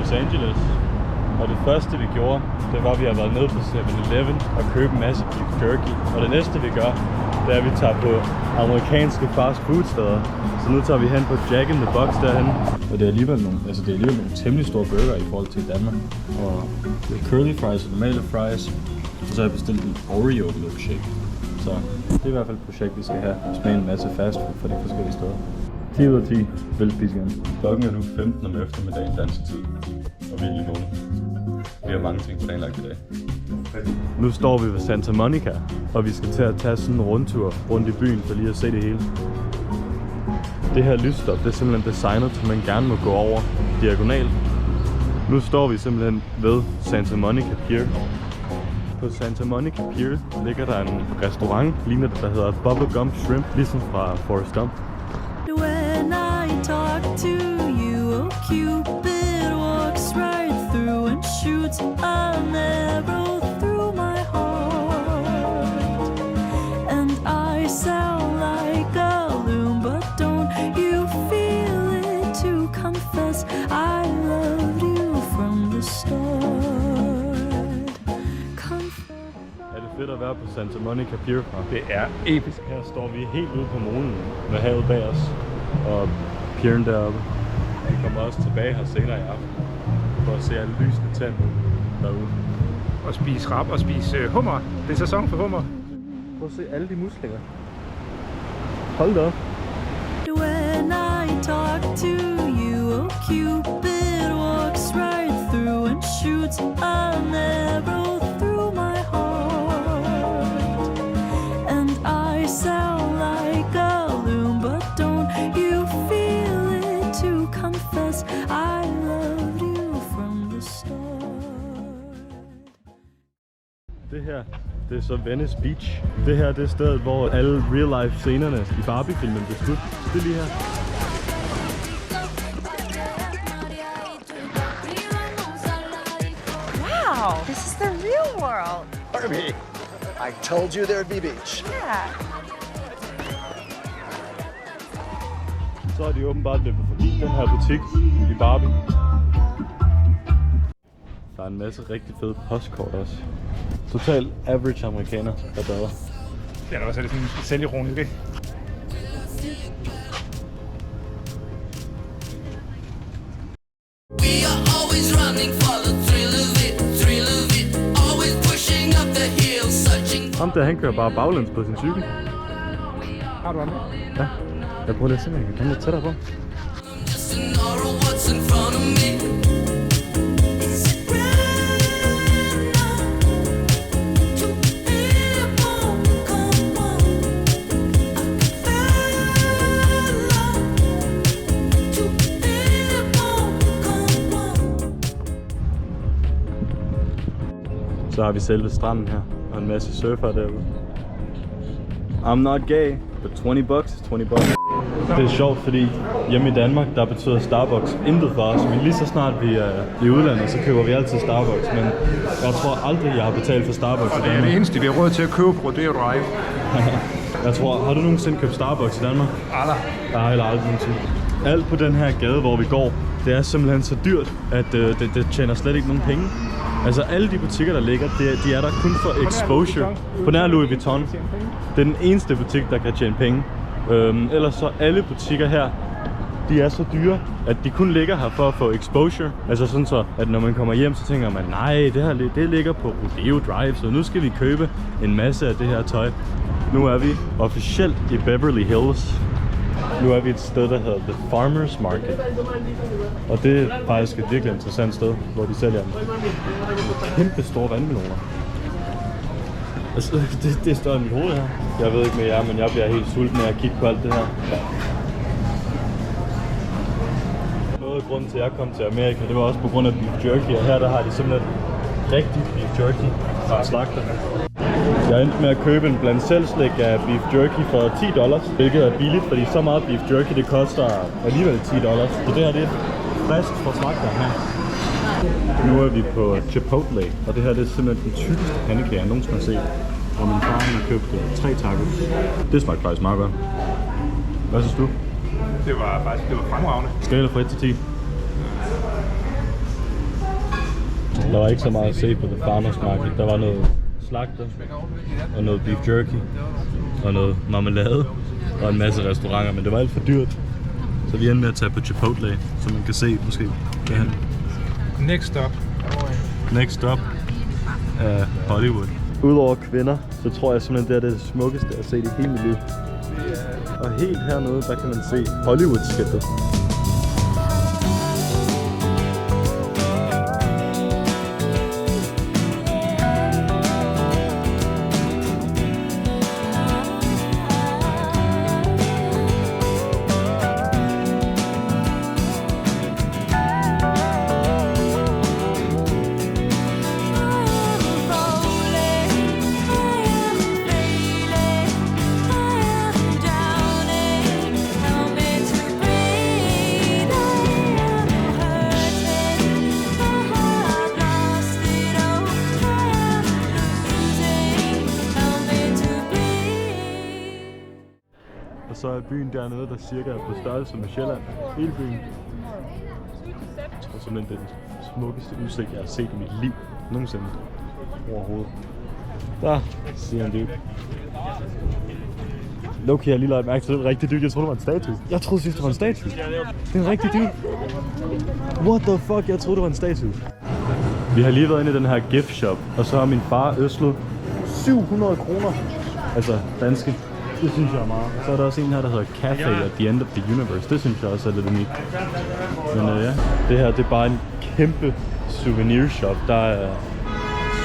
Los Angeles. Og det første vi gjorde, det var at vi har været nede på 7-Eleven og købe en masse beef jerky. Og det næste vi gør, det er at vi tager på amerikanske fast food steder. Så nu tager vi hen på Jack in the Box derhen. Og det er alligevel nogle temmelig store burger i forhold til Danmark. Og det er curly fries og normale fries. Og så har jeg bestilt en Oreo milkshake. Så det er i hvert fald et projekt vi skal have. Smage en masse fast food fra de forskellige steder. 10 ud af 10 vil spise igen. Klokken er nu 15 om eftermiddagen dansk tid. Og vi er lige vågne. Vi har mange ting planlagt i dag. Nu står vi ved Santa Monica, og vi skal til at tage sådan en rundtur rundt i byen for lige at se det hele. Det her lysstop, det er simpelthen designet, så man gerne må gå over diagonalt. Nu står vi simpelthen ved Santa Monica Pier. På Santa Monica Pier ligger der en restaurant, ligner det, der hedder Bubblegum Shrimp, ligesom fra Forrest Gump. When I talk to you, oh Cupid walks right through and shoots an arrow through my heart. And I sound like a loon, but don't you feel it to confess I loved you from the start. Er det fedt at være på Santa Monica Pier? Det er episk. Her står vi helt ude på molen med havet bag os og pieren deroppe. Vi kommer også tilbage her senere i aften for at se alle lysende tænder derude. Og spise rap og spise hummer. Det er sæson for hummer. Prøv at se alle de muslinger. Hold da op. When I talk to you, oh Cupid walks right through and shoots an arrow through my heart. And I sound like a loon, but don't you feel it to confess I loved you from the start. Det her, det er så Venice Beach. Det her, det er stedet, hvor alle real-life scenerne i Barbie-filmen blev skudt. Det er lige her. Wow, this is the real world. Barbie, I told you there'd be beach. Yeah. Så er de åbenbart løbet forbi den her butik i Barbie. Der er en masse rigtig fede postkort også. Total average amerikaner, der bader. Ja, der er også sådan selvironisk, ikke? Ham der, han kører bare baglæns på sin cykel. Har du ham? Ja. Jeg prøver lige at se, om jeg kan komme lidt tættere på. Så har vi selve stranden her, og en masse surfere derude. I'm not gay, but 20 bucks is 20 bucks. Det er sjovt, fordi hjemme i Danmark, der betyder Starbucks intet for os. Men lige så snart vi er i udlandet, så køber vi altid Starbucks. Men jeg tror aldrig, jeg har betalt for Starbucks i Og det er Danmark. det eneste, vi har råd til at købe på, det er Drive. Jeg tror, har du nogensinde købt Starbucks i Danmark? Aldrig. Jeg har heller aldrig nogensinde. Alt på den her gade, hvor vi går, det er simpelthen så dyrt, at det tjener slet ikke nogen penge. Altså alle de butikker, der ligger, de er der kun for exposure. På nær Louis Vuitton. Det er den eneste butik, der kan tjene penge. Ellers så alle butikker her, de er så dyre, at de kun ligger her for at få exposure. Altså sådan så, at når man kommer hjem, så tænker man, nej, det ligger på Rodeo Drive, så nu skal vi købe en masse af det her tøj. Nu er vi officielt i Beverly Hills. Nu er vi et sted, der hedder The Farmers Market. Og det er faktisk et virkelig interessant sted, hvor de sælger dem. Kæmpe store vandmeloner. Altså, det er større end mit hoved her. Jeg ved ikke med jer, men jeg bliver helt sulten af at kigge på alt det her. Noget af grunden til, at jeg kom til Amerika, det var også på grund af beef jerky. Og her der har de simpelthen rigtig beef jerky fra slagter. Jeg endte med at købe en blandt selvslik af beef jerky for $10, hvilket er billigt, fordi så meget beef jerky, det koster alligevel $10. Så det her, det er frisk fra slagteren her. Nu er vi på Chipotle, og det her, det er simpelthen den tykkeste pandekage, jeg nogensinde har set. Og min far har købt 3 tacos. Det smagte faktisk meget godt. Hvad synes du? Det var fremragende. Skala fra 1 til 10. Der var ikke så meget at se på The Farmers Market. Der var noget slagter, og noget beef jerky, og noget marmelade, og en masse restauranter, men det var alt for dyrt. Så vi endte med at tage på Chipotle, som man kan se måske. Next stop er Hollywood. Udover kvinder, så tror jeg simpelthen, det er det smukkeste, jeg har set i hele mit liv. Og helt hernede, der kan man se Hollywood-skiltet. Så er byen dernede, der cirka er på størrelse med Sjælland. Hele byen. Jeg tror simpelthen, det er den smukkeste udsigt, jeg har set i mit liv. Nogensinde. Overhovedet. Der siger han det. Loki, jeg har lige lagt mærke til, det er rigtig dybt. Jeg troede, det var en statue. Jeg troede sidst, det var en statue. Det er rigtig dybt. What the fuck? Jeg troede, det var en statue. Vi har lige været inde i den her gift shop, og så har min far ødslet 700 kroner. Altså danske. Det synes jeg er meget. Så er der også en her, der hedder Cafe at the End of the Universe. Det synes jeg også er lidt unikt. Men ja, det her det er bare en kæmpe souvenir shop. Der er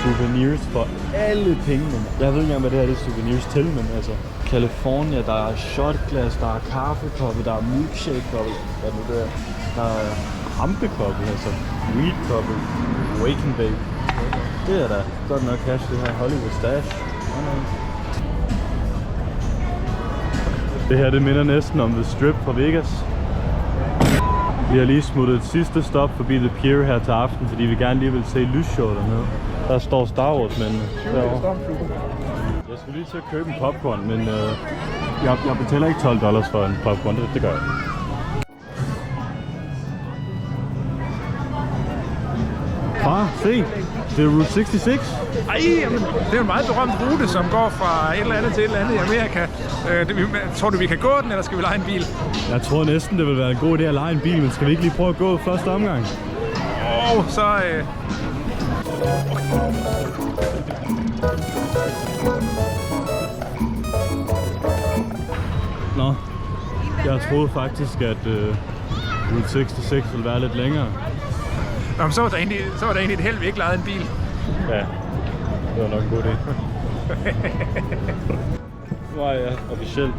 souvenirs for alle pengene. Jeg ved ikke engang, hvad det her det er souvenirs til, men altså California, der er shotglas, der er kaffekoppe, der er milkshake-koppe, hvad nu det er. Der er hampekoppe, altså weed-koppe, wake and bake. Det er da godt nok cash, det her Hollywood stash. Det her det minder næsten om The Strip fra Vegas. Vi har lige smuttet et sidste stop forbi The Pier her til aften, fordi vi gerne lige vil se lysshow dernede. Der står Star Wars-mændene derovre. Jeg skulle lige til at købe en popcorn, men jeg betaler ikke $12 for en popcorn, det gør jeg. Far, se! Det er Route 66. Ej, jamen, det er en meget berømt rute, som går fra et eller andet til et eller andet i Amerika. Tror du, vi kan gå den, eller skal vi leje en bil? Jeg tror næsten, det vil være en god idé at leje en bil, men skal vi ikke lige prøve at gå første omgang? Så... Nå, jeg troede faktisk, at Route 66 ville være lidt længere. Nå, så var der egentlig et held, vi ikke lejede en bil. Ja, det var nok en god idé. Nu er jeg officielt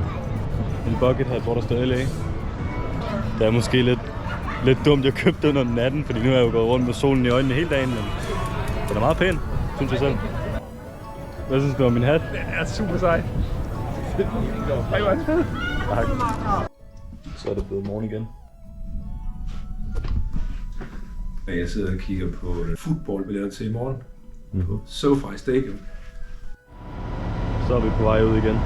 en bucket hat, hvor der står LA. Det er måske lidt dumt, jeg købte den under natten, fordi nu er jeg jo gået rundt med solen i øjnene hele dagen, men den er meget pæn, synes jeg selv. Hvad synes du om min hat? Den er super sej. Ej, hvor er det fedt. Tak. Så er det blevet morgen igen. Jeg sidder og kigger på fodboldbilletter til i morgen på SoFi Stadium. Så er vi på vej ud igen.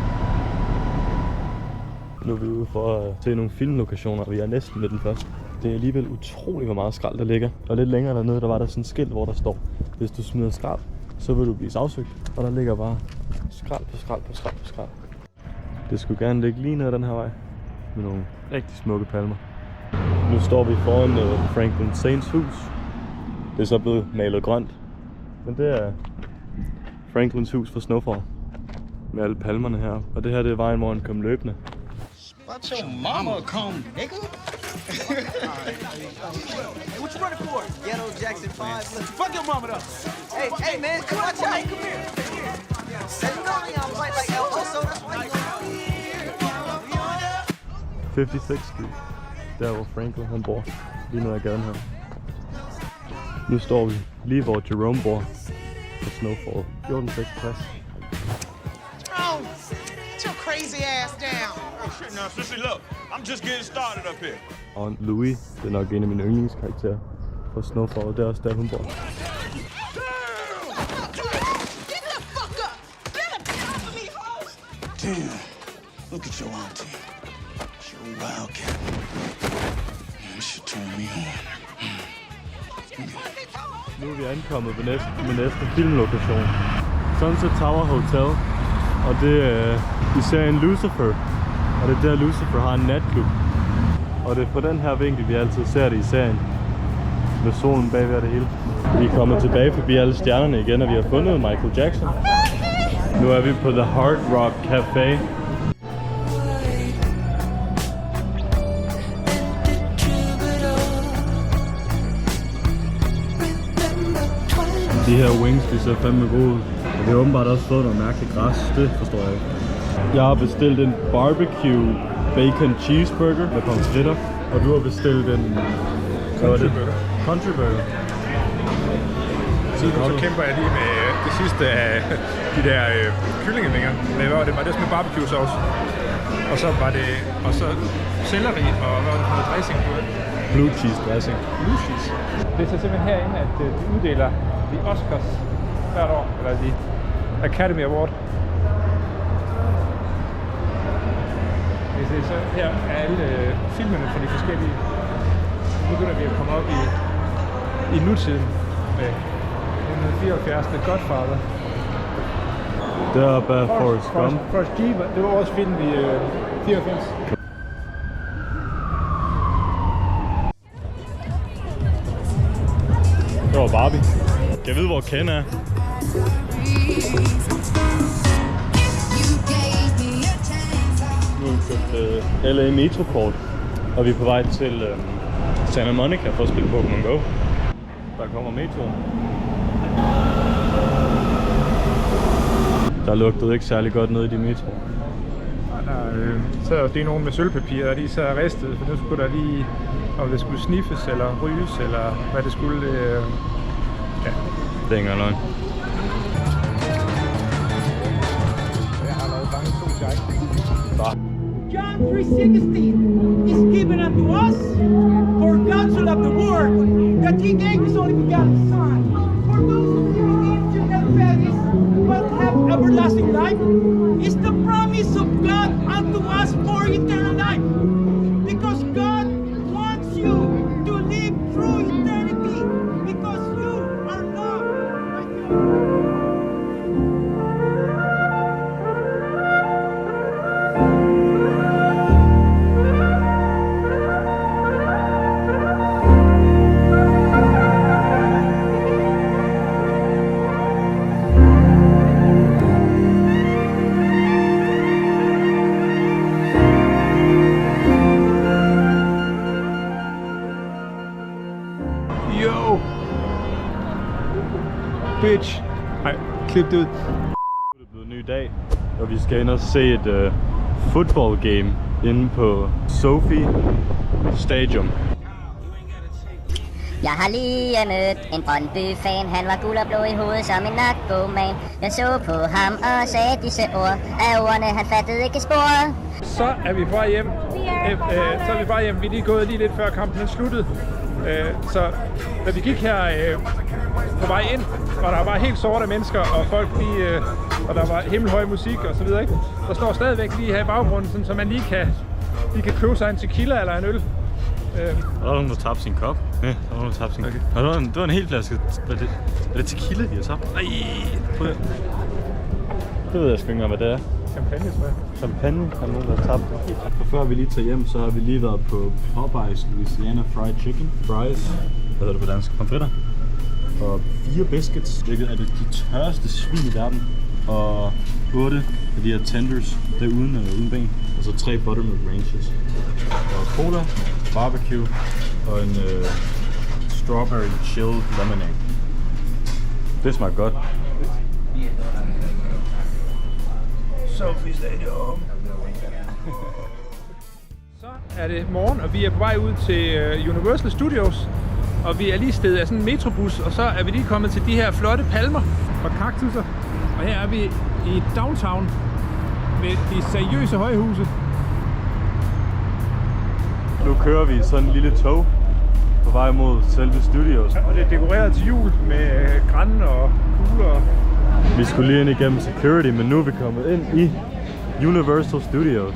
Nu er vi ude for at se nogle filmlokationer, og vi er næsten ved den første. Det er alligevel utroligt, hvor meget skrald der ligger. Og lidt længere dernede, der var der sådan et skilt, hvor der står, hvis du smider skrald, så vil du blive sagsøgt. Og der ligger bare skrald på skrald på skrald på skrald. Det skulle gerne ligge lige ned ad den her vej, med nogle rigtig smukke palmer. Nu står vi foran Franklin Saints hus. Det er så blevet malet grønt. Men det er Franklins hus for Snowfall. Med alle palmerne her. Og det her det er vejen, hvor han kom løbende. Watch your mama come, nigga. Hey, what you running for? Ghetto Jackson 5. Fuck your mama though. Hey man, come on, come here. Hey, you know me, I'm white like Elmo, so that's why you 56th Street. Der hvor Franklin han bor. Lige nede ad gaden her. Nu står vi lige hvor Jerome bor. På Snowfall. 1466. Oh, get your crazy ass down. Oh shit, now sissy, look, I'm just getting started up here. Og Louis, det er nok en af mine yndlingskarakterer på Snowfall. Det er også der hun bor. Damn, look at your auntie. She's a wildcat. Man, she turned me on. Nu er vi ankommet ved næste filmlokation. Sunset Tower Hotel. Og det er i serien Lucifer. Og det er der Lucifer har en natklub. Og det er på den her vinkel vi altid ser det i serien. Med solen bagved det hele. Vi er kommet tilbage forbi alle stjernerne igen, og vi har fundet Michael Jackson. Nu er vi på The Hard Rock Café. De her wings, de ser fandme gode ud. Og det er åbenbart også fået noget mærkeligt græs, det forstår jeg ikke. Jeg har bestilt en barbecue bacon cheeseburger med pomfritter. Og du har bestilt en... Country burger. Country burger. Så kæmper jeg lige med det sidste af de der kyllingevinger. Det var det med barbecue sauce. Og så var det selleri og hvad var det for noget dressing på det? Blue cheese dressing. Blue cheese. Det er så simpelthen herinde, at de uddeler de Oscars hvert år, eller de Academy Award. Det er så her er alle filmene fra de forskellige. Nu begynder vi at komme op i nutiden med 1974, The Godfather. Deroppe er Forrest Gump. Forrest G, det var også film i 94. Det var Barbie. Kan jeg vide, hvor Ken er? Nu har vi købt LA Metro-kort, og vi er på vej til Santa Monica for at spille Pokémon Go. Der kommer metroen. Der lugtede ikke særlig godt ned i de metro. Så er det nogen med sølvpapir, og de så er ristet, for nu skulle der lige, om det skulle sniffes eller ryges, eller hvad det skulle. Ja. Det er ikke engang løgn. Jeg har lavet bange to tjek. John 3:16 is given unto us for God so loved the world that he gave his only begotten Son. For those who believe should not perish but have everlasting life is the promise of God unto us for eternal life. Because God wants you to live through eternity because you are loved by God. Yo! Bitch! Ej, klip det ud. Nu er det blevet en ny dag, og vi skal ind og se et football game inde på Sophie Stadium. Jeg har lige mødt en Brøndby-fan. Han var gul og blå i hovedet som en narkoman. Jeg så på ham og sagde disse ord. Af ordene han fattede ikke sporet. Så er vi bare hjem. Vi er lige gået lige lidt før kampen sluttede. Så da vi gik her på vej ind, var der bare helt sorte mennesker, og folk lige, og der var himmelhøj musik og så videre, ikke? Der står stadigvæk lige her i baggrunden, sådan, så man lige kan købe sig en tequila eller en øl. Og der er nogen, der tabte sin kop. Ja, der var nogen, der tabte sin kop. Okay. Det var en hel flaske. Er det tequila, de har tabt? Nej, det ved jeg sgu ikke engang, hvad det er. Champagne, tror jeg. Champagne har nogen, der har tabt. Og før vi lige tager hjem, så har vi lige været på Popeyes Louisiana Fried Chicken. Fries. Hvad hedder det på dansk? Pomfritter. Og 4 biscuits, hvilket er det de tørreste svin i verden. Og 8 af de her tenders, det er uden ben. Og så 3 buttermilk ranches. Og cola, barbecue og en strawberry chilled lemonade. Det smager godt. Sophie Stadium. Så er det morgen, og vi er på vej ud til Universal Studios. Og vi er lige stedet af sådan en metrobus, og så er vi lige kommet til de her flotte palmer og kaktusser. Og her er vi i downtown med de seriøse højhuse. Nu kører vi i sådan en lille tog på vej mod selve studios. Og det er dekoreret til jul med gran og kugler. Vi skulle lige ind igennem security, men nu er vi kommet ind i Universal Studios.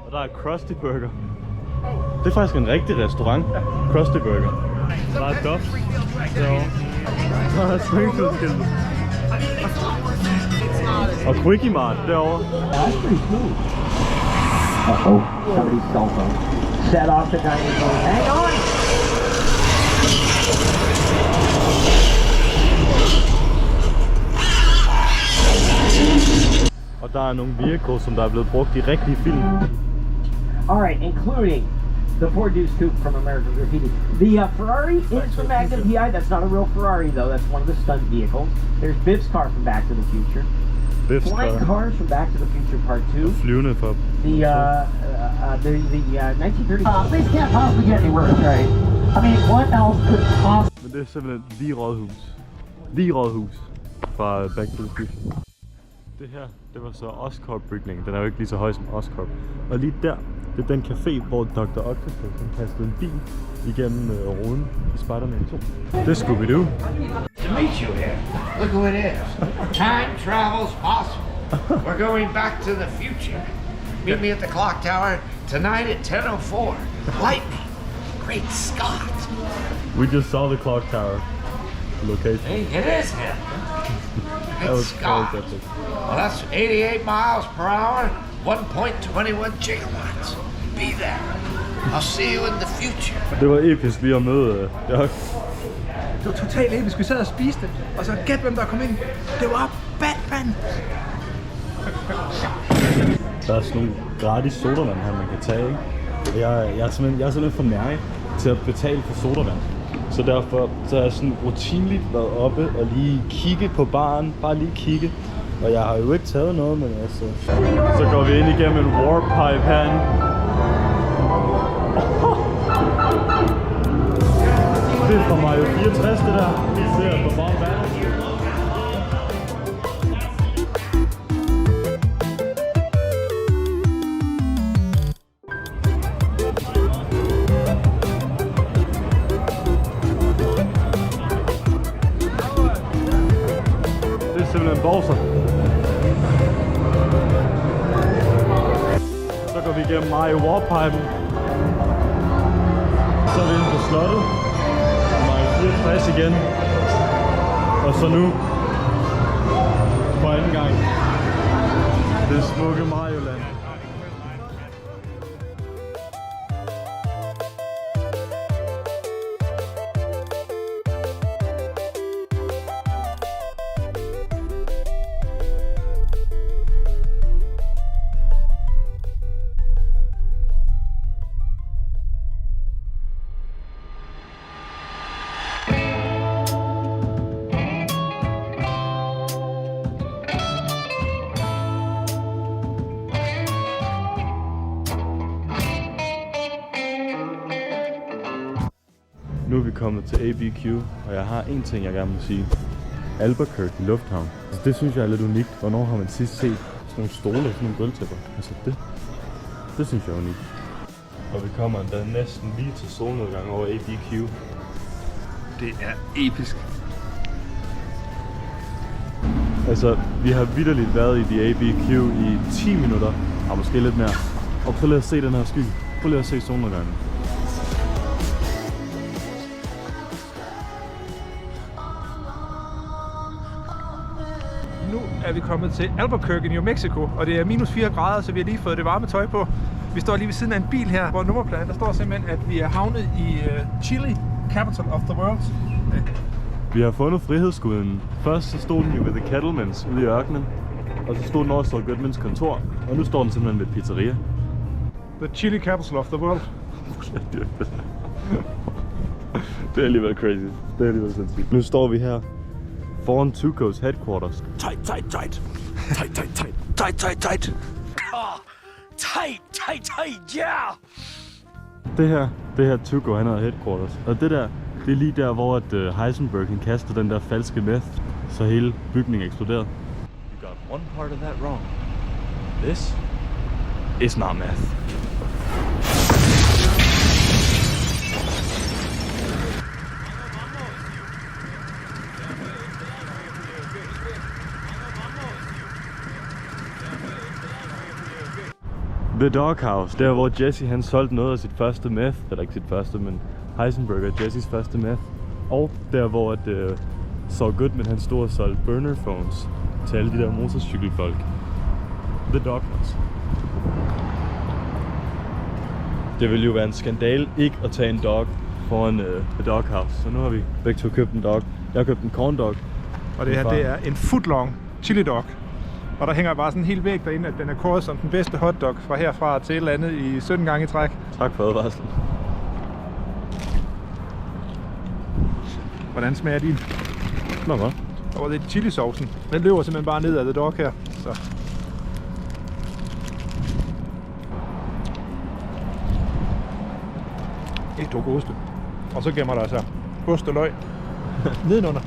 Og der er Krusty Burger. Det er faktisk en rigtig restaurant, Krusty Burger. Der er Duff derovre. Der er Springfield-skiltet. Og Quickie Mart derovre. That's pretty cool. Uh-oh, somebody's cell phone. Set off the dinosaur. Hang on! Og der er nogle vehicles, som der er blevet brugt i rigtige film. Alright, including the Ford Deuce Coupe from American Graffiti. The Ferrari is from Magnum PI. That's not a real Ferrari, though. That's one of the stunt vehicles. There's Biff's car from Back to the Future. Biff's Flying car. cars from Back to the Future Part 2. Flyvende for. The 1930. This can't possibly get any worse, right? I mean, what else could possibly... Men det er simpelthen The Rådhus. The Rådhus fra Back to the Future. Det her, det var så Oscorp-bygningen. Den er jo ikke lige så høj som Oscorp. Og lige der, det er den café, hvor Dr. Octopus kastede en bil igennem ruden i Spider-Man 2. Det er Scooby-Doo. To meet you here. Look who it is. Time travel's possible. We're going back to the future. Meet me at the clock tower tonight at 10:04. Lightning. Great Scott. We just saw the clock tower location. Hey, it is him. That was Scott. epic. Well, that's 88 miles per hour, 1.21 gigawatts. Be there. I'll see you in the future. Det var episk lige at møde Doc. Det var totalt episk. Vi sad og spiste, og så gæt hvem der kom ind. Det var Batman. Der er sådan nogle gratis sodavand her, man kan tage, ikke? Og jeg er simpelthen for nærig til at betale for sodavand. Så derfor så har jeg sådan rutinligt været oppe og lige kigge på baren. Bare lige kigge. Og jeg har jo ikke taget noget, men altså... Så går vi ind igennem en warpipe herinde. Det er fra Mario 64, det der. Vi ser på bare vand. Bowser. Så går vi igennem Mario Warpipen. Så er vi inde på slottet. Mario 64 igen. Og så nu for anden gang det smukke Mario Land. Nu er vi kommet til ABQ, og jeg har en ting, jeg gerne må sige. Albuquerque Lufthavn. Altså, det synes jeg er lidt unikt. Hvornår har man sidst set sådan nogle stole og sådan nogle gulvtæpper? Altså det synes jeg er unikt. Og vi kommer endda næsten lige til solnedgang over ABQ. Det er episk. Altså, vi har vitterligt været i The ABQ i 10 minutter, og måske lidt mere. Og prøv lige at se den her sky. Prøv lige at se solnedgangen. Nu er vi kommet til Albuquerque, New Mexico, og det er minus 4 grader, så vi har lige fået det varme tøj på. Vi står lige ved siden af en bil her, hvor nummerpladen, der står simpelthen, at vi er havnet i Chile, capital of the world. Vi har fundet frihedsguden. Først så stod den jo ved The Kettlemans ude i ørkenen, og så stod den over Saul Goodmans kontor, og nu står den simpelthen ved et pizzeria. The Chile capital of the world. Det er alligevel crazy. Det er alligevel sindssygt. Nu står vi her foran Tuco's headquarters. Tight, tight, tight. Tight, tight, tight. Tight, tight, tight. Oh, tight, tight, tight, yeah! Det her Tuco, han har headquarters. Og det der, det er lige der, hvor at Heisenberg han kastede den der falske meth, så hele bygningen eksploderede. You got one part of that wrong. This is not meth. The Doghouse, der hvor Jesse han solgte noget af sit første meth, eller ikke sit første, men Heisenberg og Jessys første meth. Og der hvor at Saul Goodman han stod og solgte burner phones til alle de der motorcykelfolk. The Doghouse. Det ville jo være en skandal ikke at tage en dog foran The Doghouse. Så nu har vi begge to købt en dog. Jeg har købt en corn dog. Og det her, det er en footlong chili dog. Og der hænger bare sådan en hel væg derinde, at den er kåret som den bedste hotdog fra herfra til et eller andet i 17 gange i træk. Tak for advarslen. Hvordan smager din? Nå hvad? Og det er chilisaucen. Den løber simpelthen bare ned ad The Dog her. Så. Et duk oste. Og så gemmer der altså ost og løg nedenunder.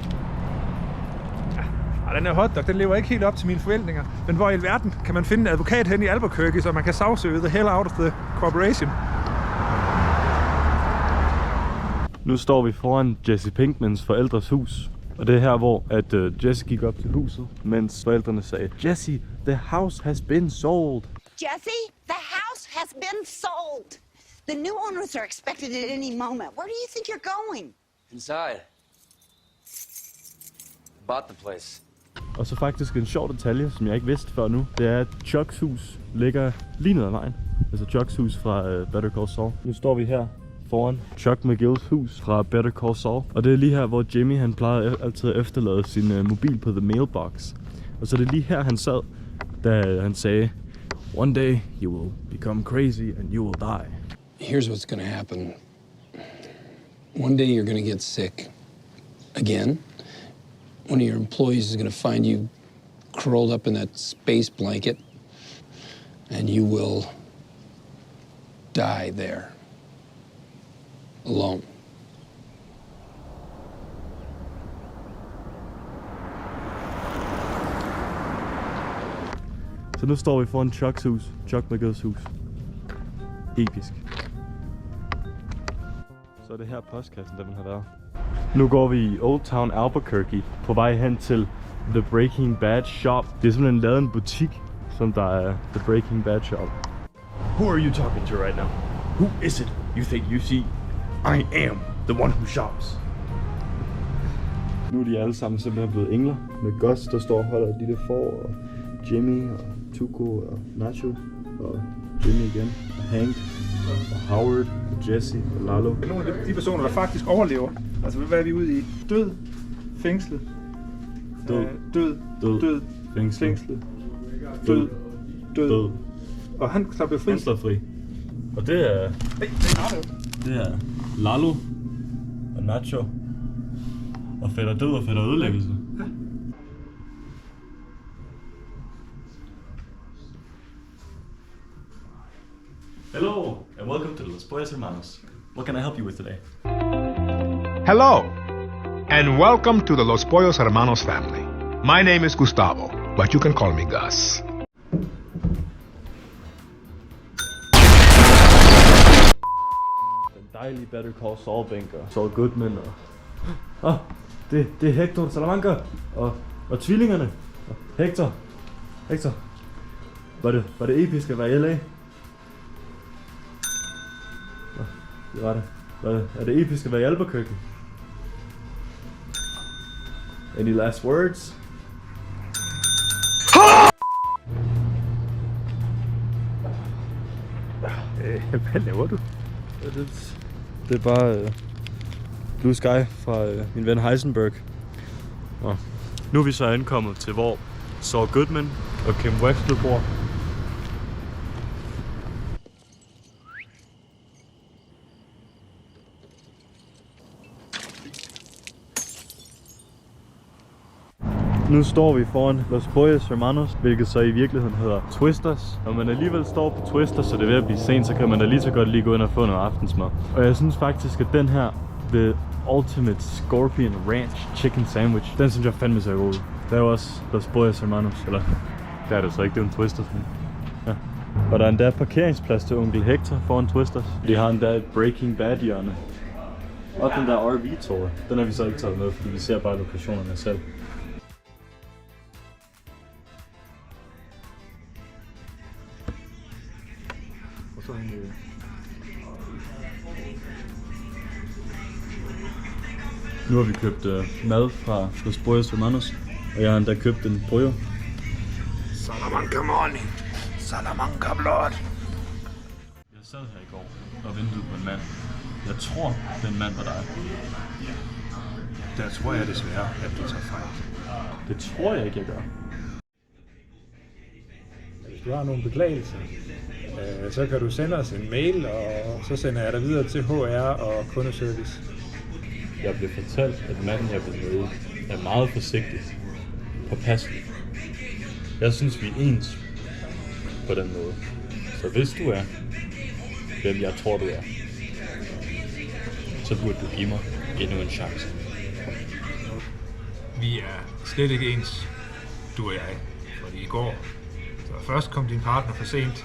Ja, den her hotdog, den lever ikke helt op til mine forventninger. Men hvor i alverden kan man finde en advokat hen i Albuquerque, så man kan sagsøge the hell out of the corporation? Nu står vi foran Jesse Pinkmans forældres hus. Og det er her, hvor Jesse gik op til huset, mens forældrene sagde, Jesse, the house has been sold. Jesse, the house has been sold. The new owners are expected at any moment. Where do you think you're going? Inside. Bought the place. Og så faktisk en sjov detalje, som jeg ikke vidste før nu, det er, at Chucks hus ligger lige ned ad vejen. Altså Chucks hus fra Better Call Saul. Nu står vi her foran Chuck McGills hus fra Better Call Saul. Og det er lige her, hvor Jimmy han plejede altid at efterlade sin mobil på the mailbox. Og så er det lige her, han sad, da han sagde, One day you will become crazy and you will die. Here's what's gonna happen. One day you're gonna get sick again. One of your employees is gonna find you curled up in that space blanket, and you will die there. Alone. Så nu står vi foran Chucks hus, Chuck McGills hus. Episk. Så er det her postkassen, der vil have været. Nu går vi i Old Town Albuquerque på vej hen til The Breaking Bad Shop. Det er simpelthen lavet en butik, som der er The Breaking Bad Shop. Who are you talking to right now? Who is it you think you see? I am the one who shops. Nu er de alle sammen simpelthen blevet engler. Med Gus, der står og holder et lille får, og Jimmy, og Tuco, og Nacho, og Jimmy igen, og Hank, og Howard, og Jesse, og Lalo. Det er nogle af de personer, der faktisk overlever. Altså, hvad er vi ude i? Død, fængslet, død, fængslet, død. Og han blev fri. Han slår fri. Og det er... Det er Lalo, og Nacho, og fætter død og fætter ødelæggelse. Ja. Hello, and welcome to Los Pollos Hermanos. What can I help you with today? Hello, and welcome to the Los Pollos Hermanos family. My name is Gustavo, but you can call me Gus. Den dejlige Better Call Saul bænker, Saul Goodman og... det er Hector Salamanca og tvillingerne. Hector. Var det episk at være i LA? Det var det. Er det episk at være i Albuquerque? Any last words? Hvad laver du? Det er bare Blue Sky fra min ven Heisenberg. Og nu er vi så ankommet til, hvor Saul Goodman og Kim Wexler bor. Nu står vi foran Los Pollos Hermanos, hvilket så i virkeligheden hedder Twisters. Når man alligevel står på Twisters, så det er ved at blive sent, så kan man da lige så godt lige gå ind og få noget aftensmad. Og jeg synes faktisk, at den her, The Ultimate Scorpion Ranch Chicken Sandwich, den synes jeg fandme så god. Der er jo også Los Pollos Hermanos, eller der er det så ikke, det er en Twisters. Ja. Og der er endda parkeringsplads til onkel Hector foran Twisters. De har endda et Breaking Bad hjørne. Og den der RV-tour, den har vi så ikke taget med, fordi vi ser bare lokationerne selv. Nu har vi købt mad fra Los Pollos Hermanos, og jeg har endda købt en pollo. Salamanca morning. Salamanca blood. Jeg sad her i går og ventede på en mand. Jeg tror, den mand var dig. Der tror jeg desværre, at du tager fejl. Det tror jeg ikke, jeg gør. Hvis du har nogle beklagelser, så kan du sende os en mail, og så sender jeg dig videre til HR og kundeservice. Jeg blev fortalt, at manden, jeg vil møde, er meget forsigtig, påpasselig. Jeg synes, vi er ens på den måde. Så hvis du er, hvem jeg tror, du er, så burde du give mig endnu en chance. Vi er slet ikke ens, du og jeg. Fordi i går, så først kom din partner for sent,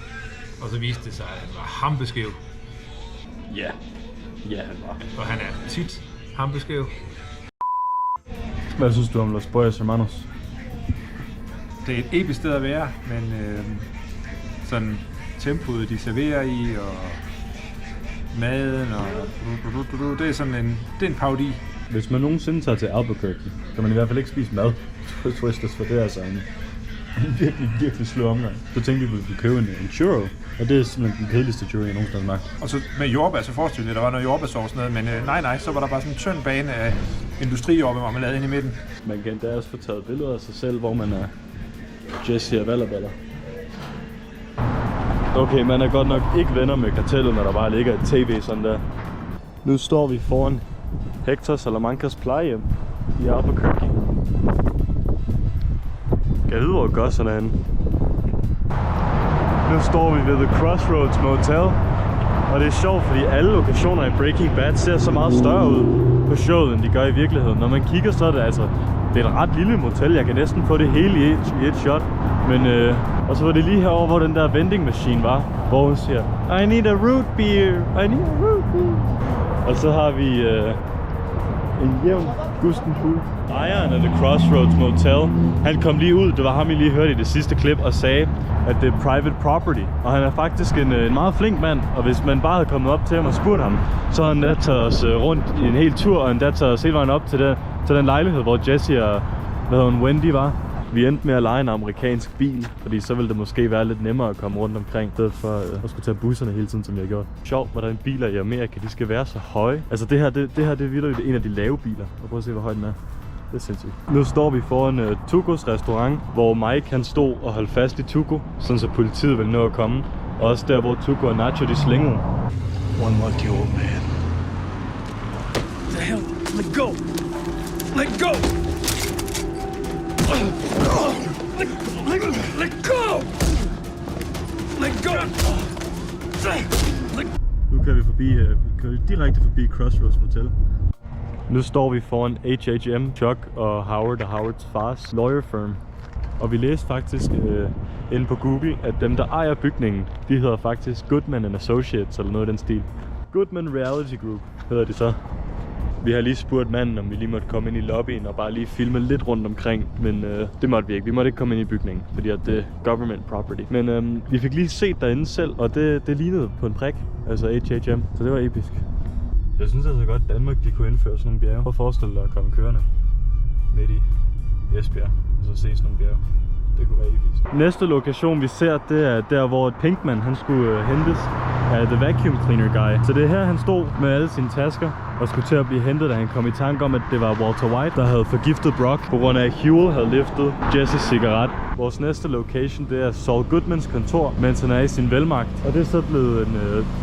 og så viste det sig, at han var hampeskæv. Ja, han var. Og han er tit hampeskæv. Hvad synes du om Los Pollos Hermanos? Det er et episk sted at være, men sådan tempoet, de serverer i, og maden, og det er sådan en parodi. Hvis man nogensinde tager til Albuquerque, kan man i hvert fald ikke spise mad. Twisters, for det er altså en virkelig slå omgang. Så tænkte vi, at vi kunne købe en churro, og det er simpelthen den kedeligste churro, jeg nogensinde har smagt. Og så med jordbær, så forestillede jeg, der var noget jordbærsauce nede, men nej, så var der bare sådan en tynd bane af industrijordbærmarmelade inde i midten. Man kan da også få taget billeder af sig selv, hvor man er Jesse og Vallerballer. Okay, man er godt nok ikke venner med kartellet, når der bare ligger et tv sådan der. Nu står vi foran Hector Salamancas plejehjem i Albuquerque. Kan jeg vide, hvor gosserne er henne? Nu står vi ved The Crossroads Motel. Og det er sjovt, fordi alle lokationer i Breaking Bad ser så meget større ud på showet, end de gør i virkeligheden. Når man kigger, så er det altså... Det er et ret lille motel. Jeg kan næsten få det hele i et shot. Men og så var det lige herovre, hvor den der vending machine var. Hvor hun siger, I need a root beer, I need a root beer. Og så har vi en jævn gusten fuld. Ejeren af The Crossroads Motel, han kom lige ud, det var ham, I lige hørte i det sidste klip, og sagde, at det er private property. Og han er faktisk en meget flink mand, og hvis man bare havde kommet op til ham og spurgt ham, så havde han da taget os rundt i en hel tur, og han da taget os hele vejen op til den lejlighed, hvor Jesse og Wendy var. Vi endte med at leje en amerikansk bil, fordi så ville det måske være lidt nemmere at komme rundt omkring, i stedet for at skulle tage busserne hele tiden, som vi har gjort. Sjovt, hvordan biler i Amerika, de skal være så høje. Altså det her er virkelig en af de lave biler. Og prøv at se, hvor høj den er. Det er sindssygt. Nu står vi foran Tucos restaurant, hvor Mike han stod og holdt fast i Tuco, sådan så politiet vil nå at komme. Og også der, hvor Tuco og Nacho de slængede. One lucky old man. The hell? Let go! Let go! Let go! Let go! Nu kan vi direkte forbi Crossroads Motel. Nu står vi foran H.H.M. Chuck og Howards fars lawyer firm. Og vi læste faktisk inde på Google, at dem der ejer bygningen, de hedder faktisk Goodman & Associates eller noget i den stil. Goodman Reality Group hedder de så. Vi har lige spurgt manden, om vi lige måtte komme ind i lobbyen og bare lige filme lidt rundt omkring, men det måtte vi ikke. Vi måtte ikke komme ind i bygningen, fordi at det er government property. Men vi fik lige set derinde selv, og det lignede på en prik, altså H.H.M. Så det var episk. Jeg synes altså godt, at Danmark de kunne indføre sådan nogle bjerge. Prøv at forestille dig at komme kørende midt i Esbjerg, og så se sådan nogle bjerge. Det kunne være episk. Næste lokation vi ser, det er der hvor Pinkman han skulle hentes af The Vacuum Cleaner Guy. Så det er her han stod med alle sine tasker og skulle til at blive hentet, da han kom i tanke om, at det var Walter White, der havde forgiftet Brock, på grund af at Huel havde liftet Jesses cigaret. Vores næste location, det er Saul Goodmans kontor, mens han er i sin velmagt. Og det er så blevet en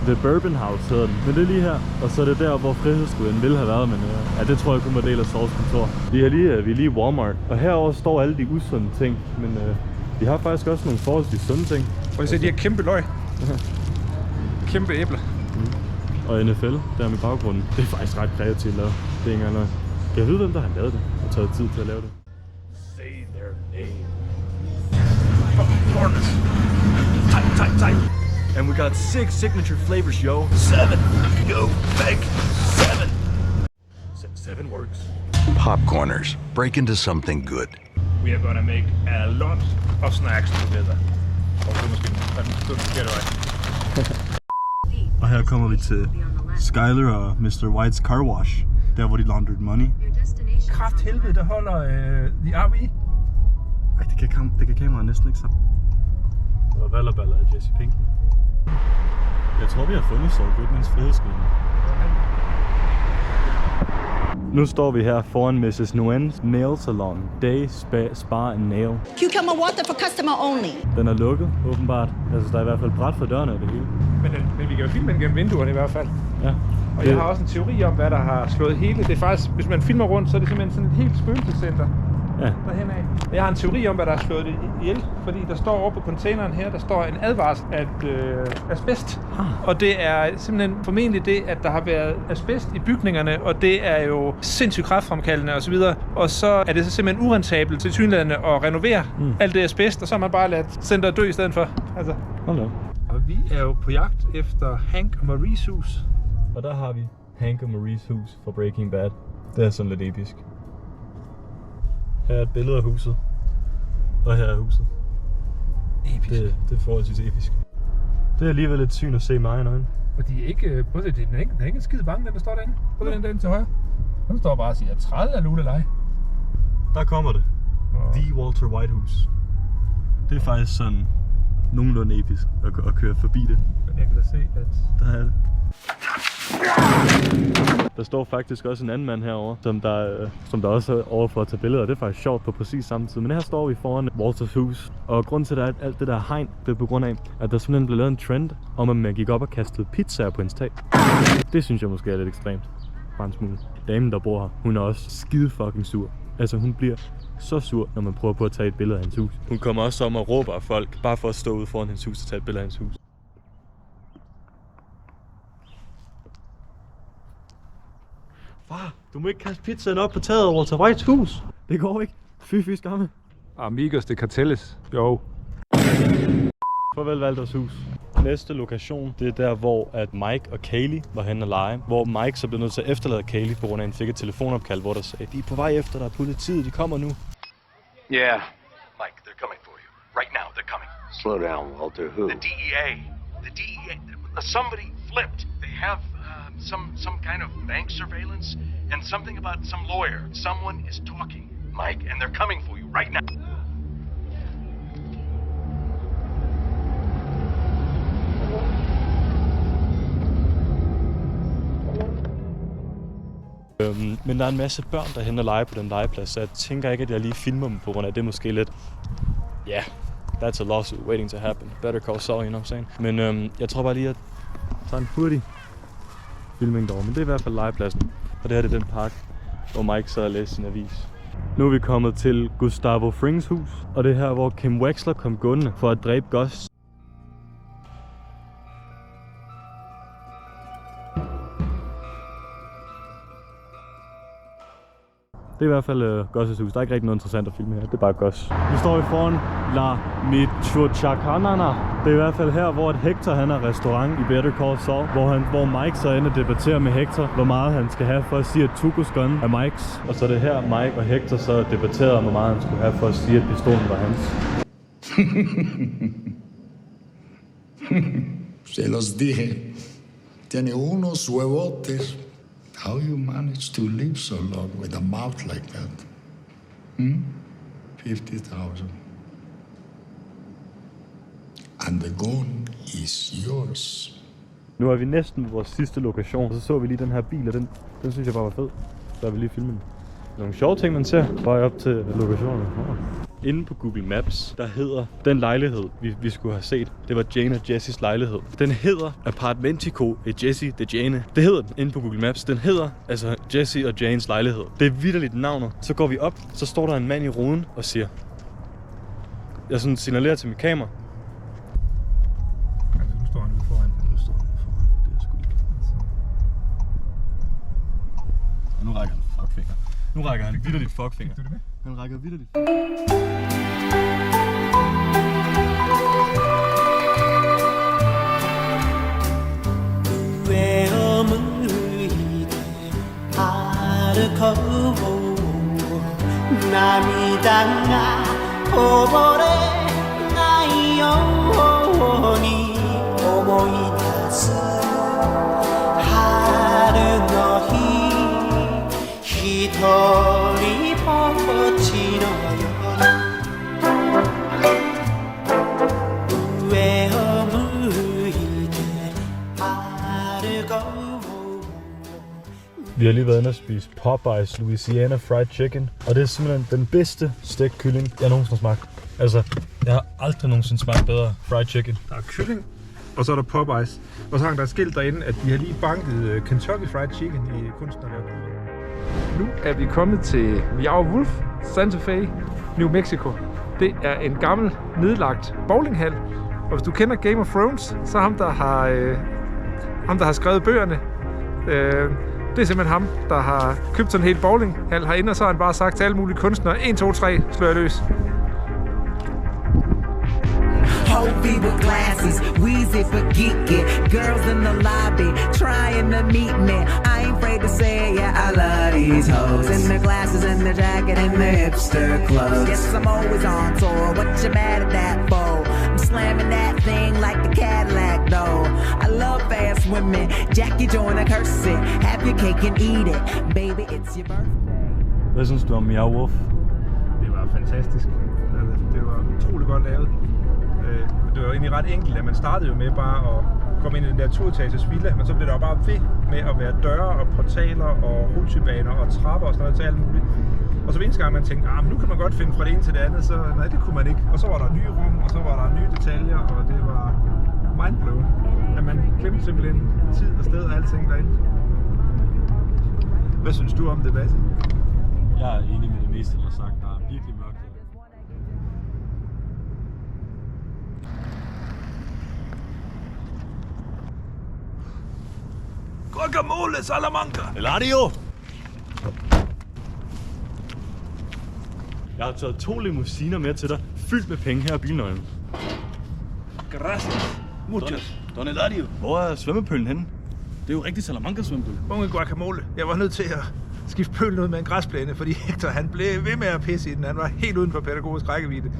The Bourbon House, hedder den. Men det er lige her, og så er det der, hvor frihedsguden ville have været, men ja, det tror jeg kun var del af Sauls kontor. Vi er lige i Walmart, og herover står alle de usunde ting, men de har faktisk også nogle forholdsvis sunde ting. Prøv at se, de her kæmpe løg. Kæmpe æbler. Og NFL, der med baggrunden. Det er faktisk ret kreativt lavet. Det er ikke engang noget. Kan jeg vide, hvem der har lavet det og taget tid til at lave det? Say their name. Corners. Tight. And we got 6 signature flavors, yo. 7. Yo, beg. 7. 7 works. Popcorners. Break into something good. We are gonna make a lot of snacks together. Og det er måske den forkerte vej. Og her kommer vi til Skyler og Mr. Whites Car Wash. Der hvor de laundered money. Kraft helvede, der holder The RV. Ej, det kan kameraet næsten ikke sammen. Og Vallerballer af Jesse Pinkman. Jeg tror vi har fundet Saul Goodmans frihedsgudene. Nu står vi her foran Mrs. Nguyen's Nail Salon. Day Spa and Nail. Cucumber water for customer only. Den er lukket, åbenbart. Altså, der er i hvert fald bræt for dørene af det hele. Men vi kan jo filme den gennem vinduerne i hvert fald. Ja. Og jeg har også en teori om, hvad der har slået hele. Det er faktisk, hvis man filmer rundt, så er det simpelthen sådan et helt spøgelsescenter. Ja. Derhen af. Jeg har en teori om, hvad der har slået det ihjel, fordi der står over på containeren her, der står en advarsel af asbest. Og det er simpelthen formentlig det, at der har været asbest i bygningerne, og det er jo sindssygt kræftfremkaldende osv. Og så er det så simpelthen urentabelt til synlædende at renovere alt det asbest, og så har man bare ladt centret dø i stedet for. Altså. Og vi er jo på jagt efter Hank og Maries hus. Og der har vi Hank og Maries hus fra Breaking Bad. Det er sådan lidt episk. Her er et billede af huset. Og her er huset. Episk. Det er forholdsvis episk. Det er alligevel et syn at se mig i øjnene. Og de er ikke, prøv at se, den er ikke en skide bange, den der står derinde. Prøv at den derinde til højre. Den står bare og siger, træde af lulelej. Der kommer det. The Walter White hus. Det er faktisk sådan nogenlunde episk at køre forbi det. Men jeg kan da se, at der er det. Der står faktisk også en anden mand herovre, som der også er over for at tage billeder. Det er faktisk sjovt på præcis samme tid. Men her står vi foran Walters hus. Og grunden til, at alt det der hegn, det er på grund af, at der simpelthen blev lavet en trend om, at man gik op og kastede pizzaer på hendes tag. Det synes jeg måske er lidt ekstremt. Bare en smule. Damen, der bor her, hun er også skide fucking sur. Altså hun bliver så sur, når man prøver på at tage et billede af hendes hus. Hun kommer også om og råber af folk, bare for at stå ude foran hendes hus og tage et billede af hendes hus. Far, du må ikke kaste pizzaen op på taget over til Whites hus. Det går ikke. Fy skamme. Amigos de Cartelles. Jo. Farvel Valders hus. Næste lokation, det er der, hvor at Mike og Kaylee var henne og lege. Hvor Mike så blev nødt til at efterlade Kaylee, på grund af, at han fik et telefonopkald, hvor der sagde, de er på vej efter dig, politiet, de kommer nu. Yeah. Mike, they're coming for you. Right now, they're coming. Slow down, Walter. Who? The DEA. The DEA. Somebody flipped. They have some kind of bank surveillance and something about some lawyer. Someone is talking, Mike, and they're coming for you right now. Men der er en masse børn, der hen og leger på den legeplads, så jeg tænker ikke, at jeg lige filmer dem på grund af det måske lidt... Ja, yeah, that's a lawsuit waiting to happen. Better call Saul, you know what I'm saying? Men jeg tror bare lige, at jeg tager en hurtig filming derovre. Men det er i hvert fald legepladsen. Og det her er den park, hvor Mike sad og læste sin avis. Nu er vi kommet til Gustavo Frings hus. Og det er her, hvor Kim Wexler kom gående for at dræbe Gus. Det er i hvert fald Gus' hus. Der er ikke rigtig noget interessant at filme her. Det er bare Gus. Nu står vi foran La Michoacanana. Det er i hvert fald her, hvor Hector han er restaurant i Better Call Saul. Hvor Mike så ender debatterer med Hector, hvor meget han skal have for at sige, at Tuco's gun er Mikes. Og så er det her, Mike og Hector så debatterer om, hvor meget han skulle have for at sige, at pistolen var hans. Se los dije. Tiene unos huevotes. How you manage to live so long with a mouth like that? 50,000. And the gun is yours. Nu er vi næsten ved vores sidste lokation. Så vi lige den her bil, og den synes jeg bare var fed. Så har vi lige filmet den. Nogle sjove ting, man ser bare op til lokationen. Inde på Google Maps, der hedder den lejlighed, vi skulle have set. Det var Jane og Jessys lejlighed. Den hedder Apartmentico e Jesse de Jane. Det hedder den inde på Google Maps. Den hedder altså Jesse og Janes lejlighed. Det er vitterligt navnet. Så går vi op, så står der en mand i ruden og siger... Jeg sådan signalerer til mit kamera. Altså, nu står han ude foran. Det er sgu ikke. Og nu rækker han fuckfinger. Nu rækker han vitterligt fuckfinger. Fik du det med? Han rækker vitterligt. 깃털이 뻗치너요 Vi har lige været inde og spise Popeyes Louisiana Fried Chicken, og det er simpelthen den bedste stegt kylling, jeg nogensinde har smagt. Altså, jeg har aldrig nogensinde smagt bedre fried chicken. Der er kylling, og så er der Popeyes. Og så hang der et skilt derinde, at de har lige banket Kentucky Fried Chicken i kunstnerne. Nu er vi kommet til Meow Wolf, Santa Fe, New Mexico. Det er en gammel, nedlagt bowlinghal. Og hvis du kender Game of Thrones, så er ham, der har skrevet bøgerne. Det er simpelthen ham, der har købt sådan en hel bowlinghal herinde, og så har han bare sagt til alle mulige kunstnere, 1, 2, 3, slår jeg løs. Hobie with glasses, Weezy for geeky. Girls in the lobby trying to meet me. I ain't afraid to say, yeah, I love these hoes. In their glasses and their jacket and their hipster clothes. Yes, I'm always on tour. What you mad at that for? I'm slamming that thing like the Cadillac, though. I love fast women. Jackie join a curse it. Have your cake and eat it. Baby, it's your birthday. Hvad synes du om Meow Wolf? Det var fantastisk. Det var utrolig godt lavet. Det var egentlig ret enkelt, at man startede jo med bare at komme ind i den der turetages villa, men så blev der jo bare ved med at være døre og portaler og rutsjebaner og trapper og sådan noget til alt muligt. Og så eneste gang man tænkte, nu kan man godt finde fra det ene til det andet, så nej, det kunne man ikke. Og så var der nye rum, og så var der nye detaljer, og det var mindblowing. At man glemte simpelthen tid og sted og alting derinde. Hvad synes du om det, Basse? Jeg er enig med det meste, der er sagt. Der er virkelig mørkt. Guacamole, Salamanca! Eladio! Jeg har taget 2 limousiner med til dig, fyldt med penge her i bilnøglen. Gracias. Muchos. Don Eladio. Hvor er svømmepølen henne? Det er jo rigtig Salamanca svømmepøl. Unge guacamole. Jeg var nødt til at skifte pølen ud med en græsplæne, fordi Hector han blev ved med at pisse i den. Han var helt uden for pædagogisk rækkevidde.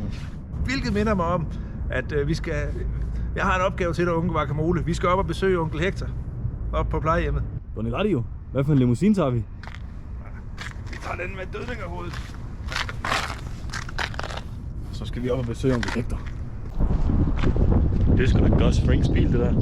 Hvilket minder mig om, at jeg har en opgave til dig, unge guacamole. Vi skal op og besøge onkel Hector. Op på plejehjemmet. Don Eladio, hvad for en limousine tager vi? Vi tager den med dødningerhovedet. Så skal vi op og besøge onkel Hector. Det er sgu da Gus Franks bil, det der.